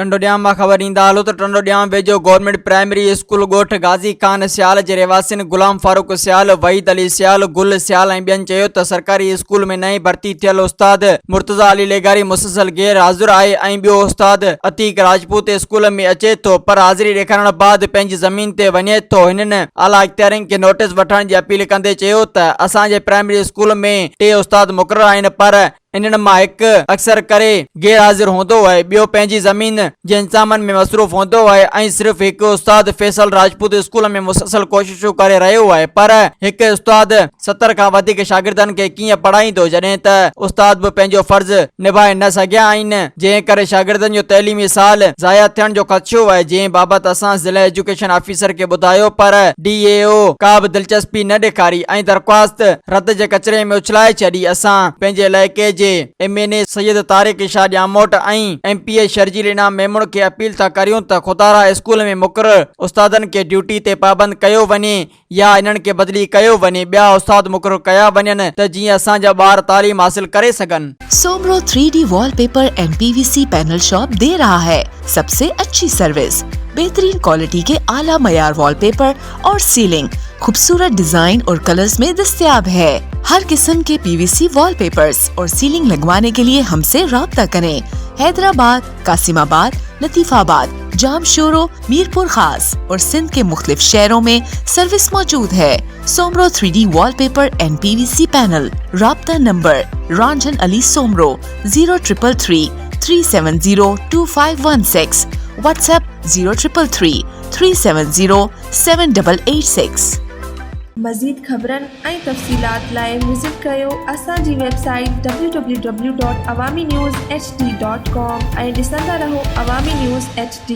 टंडोडियाम में खबर ईंदा हलो तो टंडोडियाम वेझो गवर्नमेंट प्राइमरी स्कूल गोठ गाज़ी खान सियाल जे रहवासियुनि गुलाम फारूक सियाल, वहीद अली सियाल, गुल सियाल ऐं ॿियनि चयो त सरकारी स्कूल में नई भर्ती थियल उस्ताद मुर्तज़ा अली लेगारी मुसलसल गैर हाज़िर आहे ऐं ॿियो उस्ताद अतीक राजपूत स्कूल में अचे थो पर हाज़िरी ॾेखारण बाद पंहिंजी ज़मीन ते वञे थो। हिननि आला इख्तियारियुनि खे नोटिस वठण जी अपील कंदे चयो त असांजे प्राइमरी स्कूल में 3 उस्ताद मुक़रर आहिनि पर इन्हनि मां हिकु अक्सर करे गैर हाज़िर हूंदो आहे, ॿियो पंहिंजी ज़मीन जे इंतज़ामनि में मसरूफ़ हूंदो आहे ऐं सिर्फ़ हिकु उस्ताद फैसल राजपूत स्कूल में मुसलसल कोशिशूं करे रहियो आहे पर हिकु उस्ताद 70 खां वधीक शागिर्दनि खे कीअं पढ़ाईंदो जॾहिं त उस्ताद बि पंहिंजो फर्ज़ निभाए न सघिया आहिनि, जंहिं करे शागिर्दनि जो तइलीमी साल ज़ाया थियण जो ख़दशो आहे। जंहिं बाबति असां ज़िला एजुकेशन ऑफिसर खे ॿुधायो पर DAO का बि दिलचस्पी न ॾेखारी ऐं दरख़्वास्त रद्द जे कचरे में उछलाए छॾी। असां पंहिंजे इलाइक़े जे MNA सैयद तारिक शाह ॼामोट ऐं MPA शर्जील इनाम मेमून खे अपील था करियूं त खुदारा स्कूल में मुक़रर उस्तादनि खे ड्यूटी ते पाबंद कयो वञे या इन्हनि खे बदिली कयो वञे, ॿिया उस्ताद मुक़रर कया वञनि त जीअं असांजा ॿार तालीम हासिल करे सघनि। Soomro 3D wallpaper and PVC panel shop दे रहा है सबसे अच्छी सर्विस, बेहतरीन क्वालिटी के आला मयार वॉलपेपर और सीलिंग खूबसूरत डिजाइन और कलर्स में दस्तयाब है। हर किस्म के PVC वॉलपेपर्स और सीलिंग लगवाने के लिए हमसे राब्ता करें। हैदराबाद, कासिमाबाद, लतीफाबाद, जामशोरो, मीरपुर खास और सिंध के मुख्तलिफ शहरों में सर्विस मौजूद है। Soomro 3D wallpaper and PVC panel. राब्ता नंबर रंजन अली सोमरो 0333 370 2516, व्हाट्सएप 0333 370 7886। मज़ीद ख़बरनि ऐं तफ़सीलात लाइ विज़िट कयो असांजी वेबसाइट www.awamiNewsHD.com ऐं ॾिसंदा रहो अवामी न्यूज़ HD।